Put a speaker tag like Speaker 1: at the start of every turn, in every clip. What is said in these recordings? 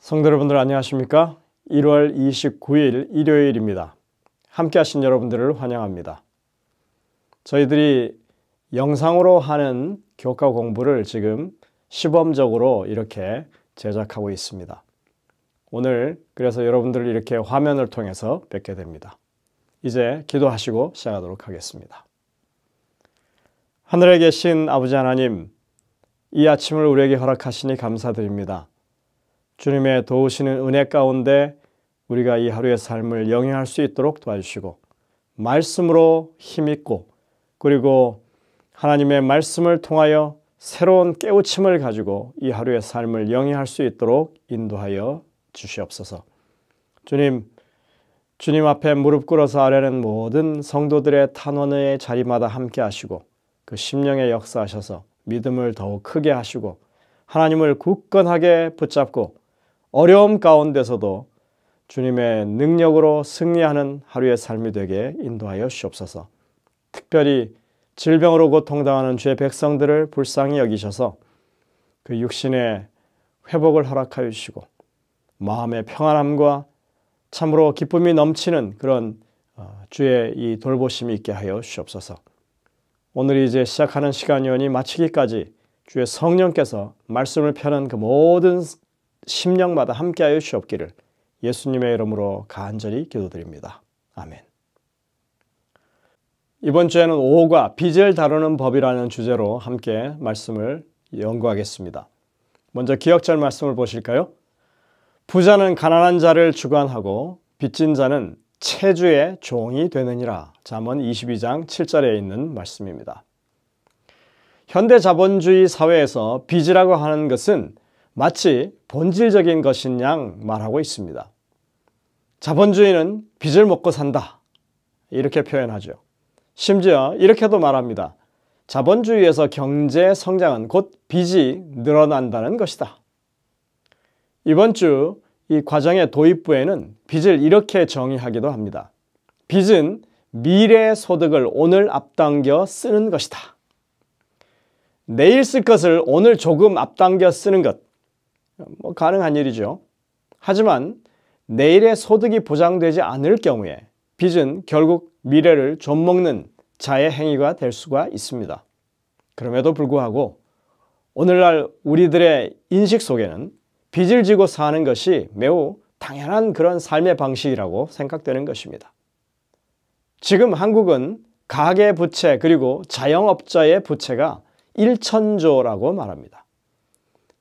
Speaker 1: 성도 여러분들 안녕하십니까? 1월 29일 일요일입니다. 함께 하신 여러분들을 환영합니다. 저희들이 영상으로 하는 교과 공부를 지금 시범적으로 이렇게 제작하고 있습니다. 오늘 그래서 여러분들을 이렇게 화면을 통해서 뵙게 됩니다. 이제 기도하시고 시작하도록 하겠습니다. 하늘에 계신 아버지 하나님, 이 아침을 우리에게 허락하시니 감사드립니다. 주님의 도우시는 은혜 가운데 우리가 이 하루의 삶을 영위할 수 있도록 도와주시고 말씀으로 힘있고 그리고 하나님의 말씀을 통하여 새로운 깨우침을 가지고 이 하루의 삶을 영위할 수 있도록 인도하여 주시옵소서. 주님 앞에 무릎 꿇어서 아뢰는 모든 성도들의 탄원의 자리마다 함께 하시고 그 심령에 역사하셔서 믿음을 더욱 크게 하시고 하나님을 굳건하게 붙잡고 어려움 가운데서도 주님의 능력으로 승리하는 하루의 삶이 되게 인도하여 주시옵소서. 특별히 질병으로 고통당하는 주의 백성들을 불쌍히 여기셔서 그 육신의 회복을 허락하여 주시고 마음의 평안함과 참으로 기쁨이 넘치는 그런 주의 이 돌보심이 있게 하여 주시옵소서. 오늘 이제 시작하는 시간이오니 마치기까지 주의 성령께서 말씀을 펴는 그 모든 심령마다 함께하여 주옵기를 예수님의 이름으로 간절히 기도드립니다. 아멘. 이번 주에는 오호가 빚을 다루는 법이라는 주제로 함께 말씀을 연구하겠습니다. 먼저 기억절 말씀을 보실까요? 부자는 가난한 자를 주관하고 빚진 자는 채주의 종이 되느니라. 잠언 22장 7절에 있는 말씀입니다. 현대 자본주의 사회에서 빚이라고 하는 것은 마치 본질적인 것인 양 말하고 있습니다. 자본주의는 빚을 먹고 산다. 이렇게 표현하죠. 심지어 이렇게도 말합니다. 자본주의에서 경제 성장은 곧 빚이 늘어난다는 것이다. 이번 주 이 과정의 도입부에는 빚을 이렇게 정의하기도 합니다. 빚은 미래의 소득을 오늘 앞당겨 쓰는 것이다. 내일 쓸 것을 오늘 조금 앞당겨 쓰는 것, 가능한 일이죠. 하지만 내일의 소득이 보장되지 않을 경우에 빚은 결국 미래를 좀먹는 자의 행위가 될 수가 있습니다. 그럼에도 불구하고 오늘날 우리들의 인식 속에는 빚을 지고 사는 것이 매우 당연한 그런 삶의 방식이라고 생각되는 것입니다. 지금 한국은 가계부채 그리고 자영업자의 부채가 1천조라고 말합니다.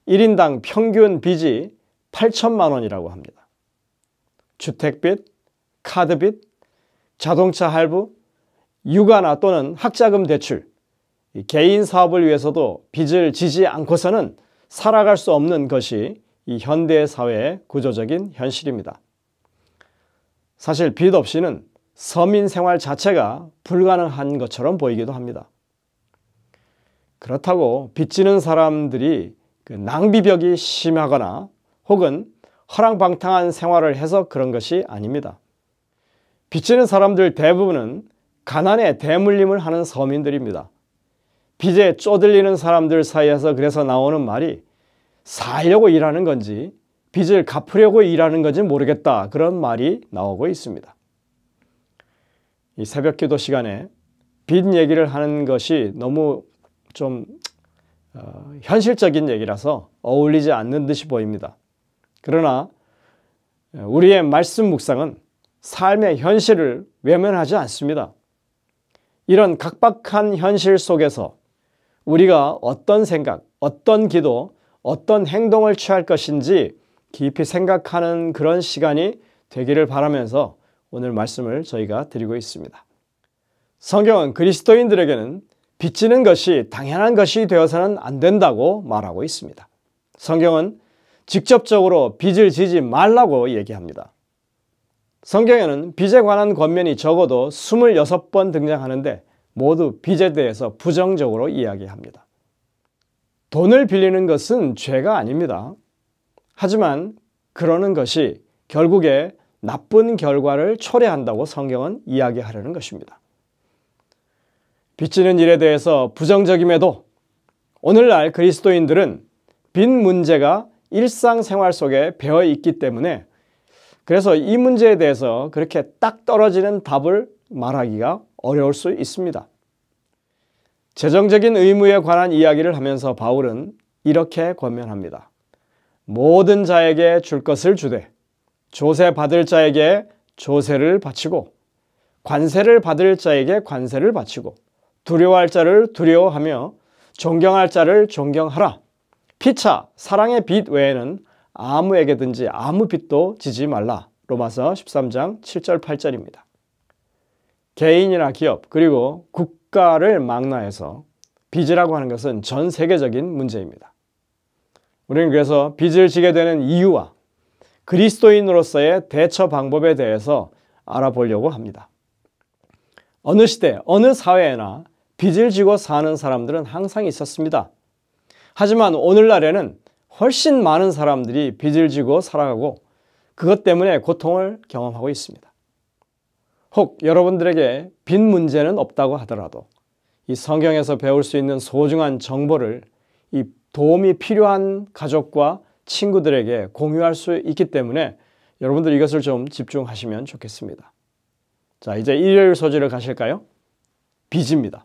Speaker 1: 1인당 평균 빚이 8천만 원이라고 합니다. 주택빚, 카드빚, 자동차 할부, 육아나 또는 학자금 대출, 개인 사업을 위해서도 빚을 지지 않고서는 살아갈 수 없는 것이 이 현대 사회의 구조적인 현실입니다. 사실 빚 없이는 서민 생활 자체가 불가능한 것처럼 보이기도 합니다. 그렇다고 빚지는 사람들이 낭비벽이 심하거나 혹은 허랑방탕한 생활을 해서 그런 것이 아닙니다. 빚지는 사람들 대부분은 가난에 대물림을 하는 서민들입니다. 빚에 쪼들리는 사람들 사이에서 그래서 나오는 말이 살려고 일하는 건지 빚을 갚으려고 일하는 건지 모르겠다, 그런 말이 나오고 있습니다. 이 새벽기도 시간에 빚 얘기를 하는 것이 너무 좀 현실적인 얘기라서 어울리지 않는 듯이 보입니다. 그러나 우리의 말씀 묵상은 삶의 현실을 외면하지 않습니다. 이런 각박한 현실 속에서 우리가 어떤 생각, 어떤 기도, 어떤 행동을 취할 것인지 깊이 생각하는 그런 시간이 되기를 바라면서 오늘 말씀을 저희가 드리고 있습니다. 성경은 그리스도인들에게는 빚지는 것이 당연한 것이 되어서는 안 된다고 말하고 있습니다. 성경은 직접적으로 빚을 지지 말라고 얘기합니다. 성경에는 빚에 관한 권면이 적어도 26번 등장하는데 모두 빚에 대해서 부정적으로 이야기합니다. 돈을 빌리는 것은 죄가 아닙니다. 하지만 그러는 것이 결국에 나쁜 결과를 초래한다고 성경은 이야기하려는 것입니다. 빚지는 일에 대해서 부정적임에도 오늘날 그리스도인들은 빚 문제가 일상생활 속에 배어 있기 때문에 그래서 이 문제에 대해서 그렇게 딱 떨어지는 답을 말하기가 어려울 수 있습니다. 재정적인 의무에 관한 이야기를 하면서 바울은 이렇게 권면합니다. 모든 자에게 줄 것을 주되 조세 받을 자에게 조세를 바치고 관세를 받을 자에게 관세를 바치고 두려워할 자를 두려워하며 존경할 자를 존경하라. 피차 사랑의 빚 외에는 아무에게든지 아무 빚도 지지 말라. 로마서 13장 7절 8절입니다. 개인이나 기업 그리고 국가를 망라해서 빚이라고 하는 것은 전 세계적인 문제입니다. 우리는 그래서 빚을 지게 되는 이유와 그리스도인으로서의 대처 방법에 대해서 알아보려고 합니다. 어느 시대, 어느 사회에나 빚을 지고 사는 사람들은 항상 있었습니다. 하지만 오늘날에는 훨씬 많은 사람들이 빚을 지고 살아가고 그것 때문에 고통을 경험하고 있습니다. 혹 여러분들에게 빚 문제는 없다고 하더라도 이 성경에서 배울 수 있는 소중한 정보를 이 도움이 필요한 가족과 친구들에게 공유할 수 있기 때문에 여러분들 이것을 좀 집중하시면 좋겠습니다. 자, 이제 일요일 소지를 가실까요? 빚입니다.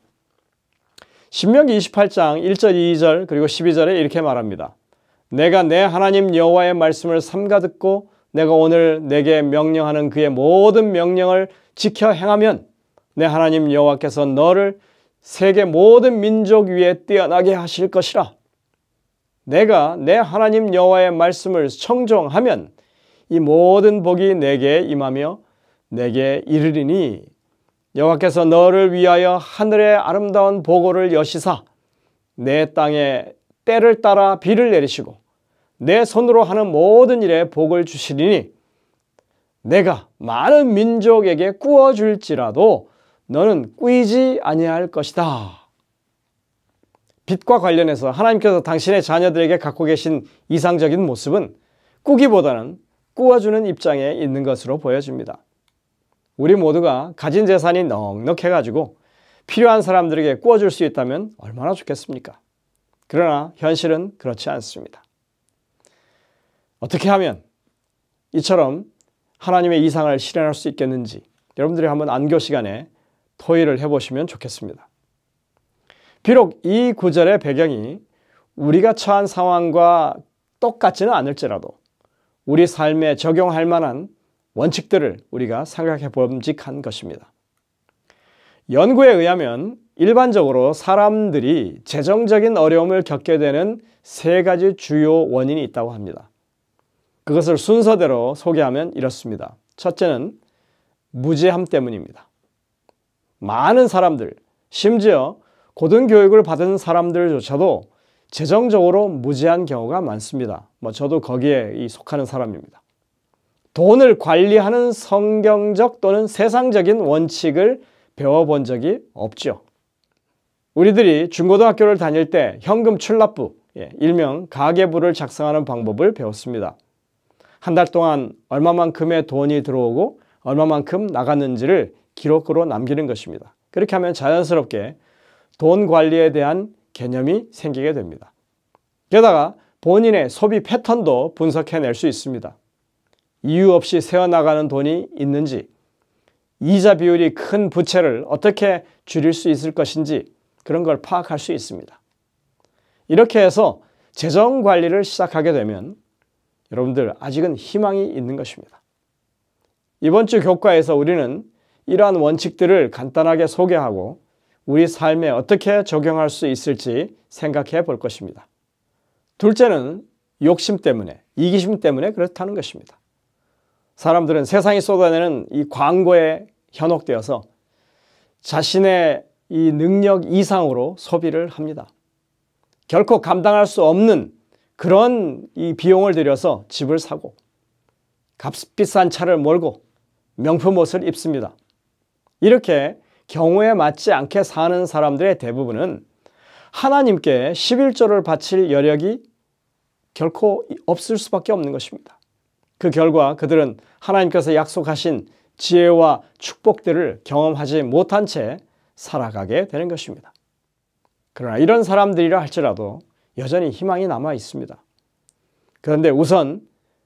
Speaker 1: 신명기 28장 1절 2절 그리고 12절에 이렇게 말합니다. 내가 내 하나님 여호와의 말씀을 삼가 듣고 내가 오늘 내게 명령하는 그의 모든 명령을 지켜 행하면 내 하나님 여호와께서 너를 세계 모든 민족 위에 뛰어나게 하실 것이라. 내가 내 하나님 여호와의 말씀을 청종하면 이 모든 복이 내게 임하며 내게 이르리니 여호와께서 너를 위하여 하늘의 아름다운 보고를 여시사 내 땅에 때를 따라 비를 내리시고 내 손으로 하는 모든 일에 복을 주시리니 내가 많은 민족에게 꾸어줄지라도 너는 꾸이지 아니할 것이다. 빚과 관련해서 하나님께서 당신의 자녀들에게 갖고 계신 이상적인 모습은 꾸기보다는 꾸어주는 입장에 있는 것으로 보여집니다. 우리 모두가 가진 재산이 넉넉해가지고 필요한 사람들에게 꾸어줄 수 있다면 얼마나 좋겠습니까? 그러나 현실은 그렇지 않습니다. 어떻게 하면 이처럼 하나님의 이상을 실현할 수 있겠는지 여러분들이 한번 안교 시간에 토의를 해보시면 좋겠습니다. 비록 이 구절의 배경이 우리가 처한 상황과 똑같지는 않을지라도 우리 삶에 적용할 만한 원칙들을 우리가 생각해 봄직한 것입니다. 연구에 의하면 일반적으로 사람들이 재정적인 어려움을 겪게 되는 세 가지 주요 원인이 있다고 합니다. 그것을 순서대로 소개하면 이렇습니다. 첫째는 무지함 때문입니다. 많은 사람들, 심지어 고등교육을 받은 사람들조차도 재정적으로 무지한 경우가 많습니다. 저도 거기에 속하는 사람입니다. 돈을 관리하는 성경적 또는 세상적인 원칙을 배워본 적이 없죠. 우리들이 중고등학교를 다닐 때 현금 출납부, 일명 가계부를 작성하는 방법을 배웠습니다. 한 달 동안 얼마만큼의 돈이 들어오고 얼마만큼 나갔는지를 기록으로 남기는 것입니다. 그렇게 하면 자연스럽게 돈 관리에 대한 개념이 생기게 됩니다. 게다가 본인의 소비 패턴도 분석해낼 수 있습니다. 이유 없이 새어나가는 돈이 있는지, 이자 비율이 큰 부채를 어떻게 줄일 수 있을 것인지 그런 걸 파악할 수 있습니다. 이렇게 해서 재정 관리를 시작하게 되면 여러분들 아직은 희망이 있는 것입니다. 이번 주 교과에서 우리는 이러한 원칙들을 간단하게 소개하고 우리 삶에 어떻게 적용할 수 있을지 생각해 볼 것입니다. 둘째는 욕심 때문에, 이기심 때문에 그렇다는 것입니다. 사람들은 세상이 쏟아내는 이 광고에 현혹되어서 자신의 이 능력 이상으로 소비를 합니다. 결코 감당할 수 없는 그런 이 비용을 들여서 집을 사고 값비싼 차를 몰고 명품 옷을 입습니다. 이렇게 경우에 맞지 않게 사는 사람들의 대부분은 하나님께 11조를 바칠 여력이 결코 없을 수밖에 없는 것입니다. 그 결과 그들은 하나님께서 약속하신 지혜와 축복들을 경험하지 못한 채 살아가게 되는 것입니다. 그러나 이런 사람들이라 할지라도 여전히 희망이 남아 있습니다. 그런데 우선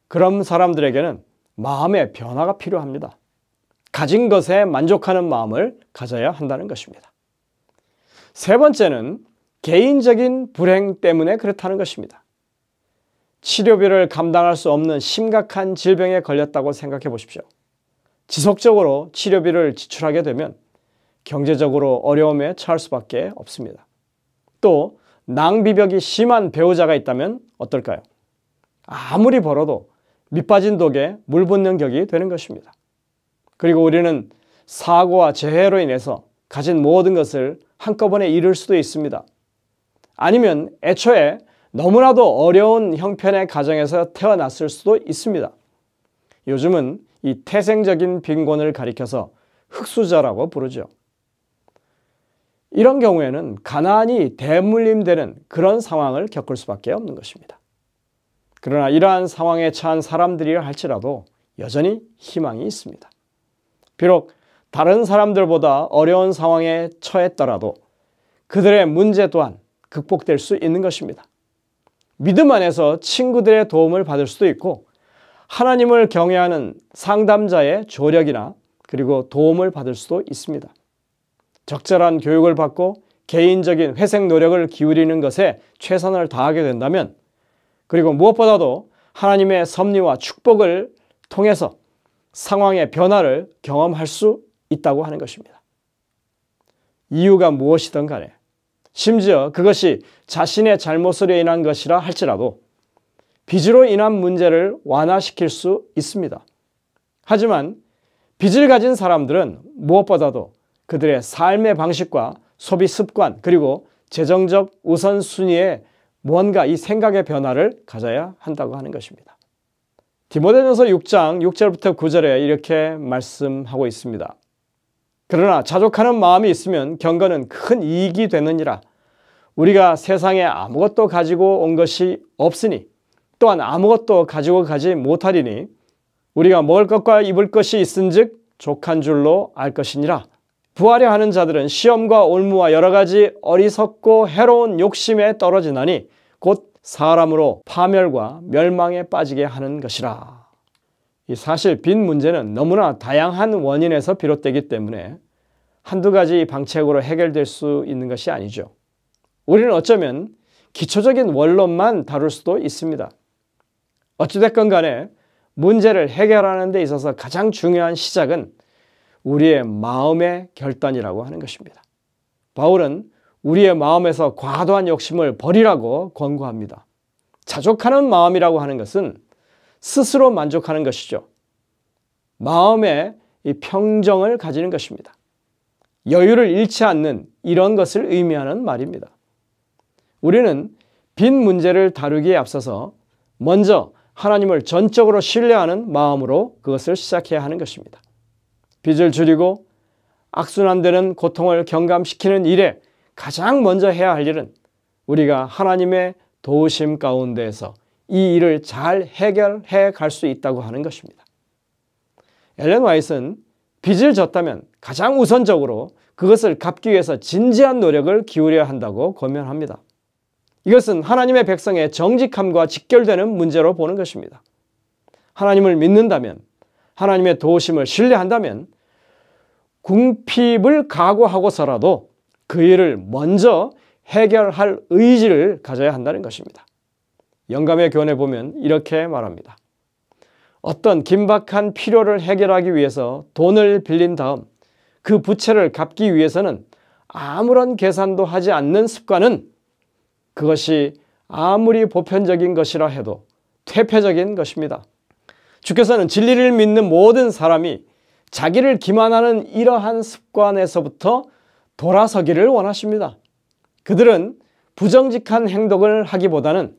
Speaker 1: 그런 사람들에게는 마음의 변화가 필요합니다. 가진 것에 만족하는 마음을 가져야 한다는 것입니다. 세 번째는 개인적인 불행 때문에 그렇다는 것입니다. 치료비를 감당할 수 없는 심각한 질병에 걸렸다고 생각해 보십시오. 지속적으로 치료비를 지출하게 되면 경제적으로 어려움에 처할 수밖에 없습니다. 또 낭비벽이 심한 배우자가 있다면 어떨까요? 아무리 벌어도 밑빠진 독에 물 붓는 격이 되는 것입니다. 그리고 우리는 사고와 재해로 인해서 가진 모든 것을 한꺼번에 잃을 수도 있습니다. 아니면 애초에 너무나도 어려운 형편의 가정에서 태어났을 수도 있습니다. 요즘은 이 태생적인 빈곤을 가리켜서 흙수저라고 부르죠. 이런 경우에는 가난이 대물림되는 그런 상황을 겪을 수밖에 없는 것입니다. 그러나 이러한 상황에 처한 사람들이라 할지라도 여전히 희망이 있습니다. 비록 다른 사람들보다 어려운 상황에 처했더라도 그들의 문제 또한 극복될 수 있는 것입니다. 믿음 안에서 친구들의 도움을 받을 수도 있고 하나님을 경외하는 상담자의 조력이나 그리고 도움을 받을 수도 있습니다. 적절한 교육을 받고 개인적인 회색 노력을 기울이는 것에 최선을 다하게 된다면 그리고 무엇보다도 하나님의 섭리와 축복을 통해서 상황의 변화를 경험할 수 있다고 하는 것입니다. 이유가 무엇이든 간에 심지어 그것이 자신의 잘못으로 인한 것이라 할지라도 빚으로 인한 문제를 완화시킬 수 있습니다. 하지만 빚을 가진 사람들은 무엇보다도 그들의 삶의 방식과 소비 습관 그리고 재정적 우선순위에 뭔가 이 생각의 변화를 가져야 한다고 하는 것입니다. 디모데전서 6장 6절부터 9절에 이렇게 말씀하고 있습니다. 그러나 자족하는 마음이 있으면 경건은 큰 이익이 되느니라. 우리가 세상에 아무것도 가지고 온 것이 없으니 또한 아무것도 가지고 가지 못하리니 우리가 먹을 것과 입을 것이 있은즉 족한 줄로 알 것이니라. 부하려 하는 자들은 시험과 올무와 여러 가지 어리석고 해로운 욕심에 떨어지나니 곧 사람으로 파멸과 멸망에 빠지게 하는 것이라. 이 사실 빚 문제는 너무나 다양한 원인에서 비롯되기 때문에 한두 가지 방책으로 해결될 수 있는 것이 아니죠. 우리는 어쩌면 기초적인 원론만 다룰 수도 있습니다. 어찌됐건 간에 문제를 해결하는 데 있어서 가장 중요한 시작은 우리의 마음의 결단이라고 하는 것입니다. 바울은 우리의 마음에서 과도한 욕심을 버리라고 권고합니다. 자족하는 마음이라고 하는 것은 스스로 만족하는 것이죠. 마음의 이 평정을 가지는 것입니다. 여유를 잃지 않는 이런 것을 의미하는 말입니다. 우리는 빚 문제를 다루기에 앞서서 먼저 하나님을 전적으로 신뢰하는 마음으로 그것을 시작해야 하는 것입니다. 빚을 줄이고 악순환되는 고통을 경감시키는 일에 가장 먼저 해야 할 일은 우리가 하나님의 도우심 가운데에서 이 일을 잘 해결해 갈 수 있다고 하는 것입니다. 엘렌 화이트는 빚을 졌다면 가장 우선적으로 그것을 갚기 위해서 진지한 노력을 기울여야 한다고 권면합니다. 이것은 하나님의 백성의 정직함과 직결되는 문제로 보는 것입니다. 하나님을 믿는다면, 하나님의 도우심을 신뢰한다면 궁핍을 각오하고서라도 그 일을 먼저 해결할 의지를 가져야 한다는 것입니다. 영감의 교훈에 보면 이렇게 말합니다. 어떤 긴박한 필요를 해결하기 위해서 돈을 빌린 다음 그 부채를 갚기 위해서는 아무런 계산도 하지 않는 습관은 그것이 아무리 보편적인 것이라 해도 퇴폐적인 것입니다. 주께서는 진리를 믿는 모든 사람이 자기를 기만하는 이러한 습관에서부터 돌아서기를 원하십니다. 그들은 부정직한 행동을 하기보다는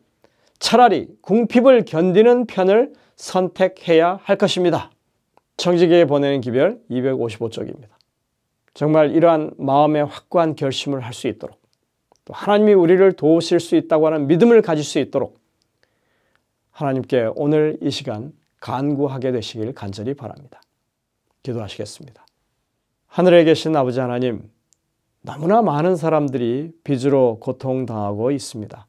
Speaker 1: 차라리 궁핍을 견디는 편을 선택해야 할 것입니다. 청지기에 보내는 기별 255쪽입니다. 정말 이러한 마음의 확고한 결심을 할 수 있도록 또 하나님이 우리를 도우실 수 있다고 하는 믿음을 가질 수 있도록 하나님께 오늘 이 시간 간구하게 되시길 간절히 바랍니다. 기도하시겠습니다. 하늘에 계신 아버지 하나님, 너무나 많은 사람들이 빚으로 고통당하고 있습니다.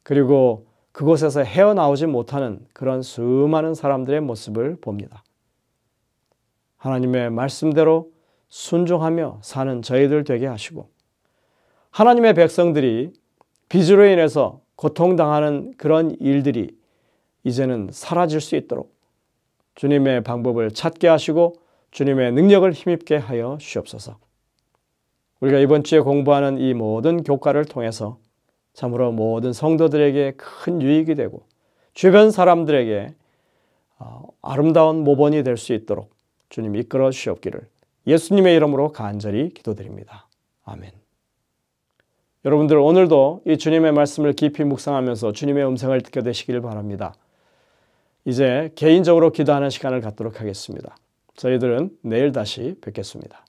Speaker 1: 그리고 그곳에서 헤어나오지 못하는 그런 수많은 사람들의 모습을 봅니다. 하나님의 말씀대로 순종하며 사는 저희들 되게 하시고, 하나님의 백성들이 빚으로 인해서 고통당하는 그런 일들이 이제는 사라질 수 있도록 주님의 방법을 찾게 하시고 주님의 능력을 힘입게 하여 주옵소서. 우리가 이번 주에 공부하는 이 모든 교과를 통해서 참으로 모든 성도들에게 큰 유익이 되고 주변 사람들에게 아름다운 모본이 될 수 있도록 주님 이끌어 주시옵기를 예수님의 이름으로 간절히 기도드립니다. 아멘. 여러분들 오늘도 이 주님의 말씀을 깊이 묵상하면서 주님의 음성을 듣게 되시길 바랍니다. 이제 개인적으로 기도하는 시간을 갖도록 하겠습니다. 저희들은 내일 다시 뵙겠습니다.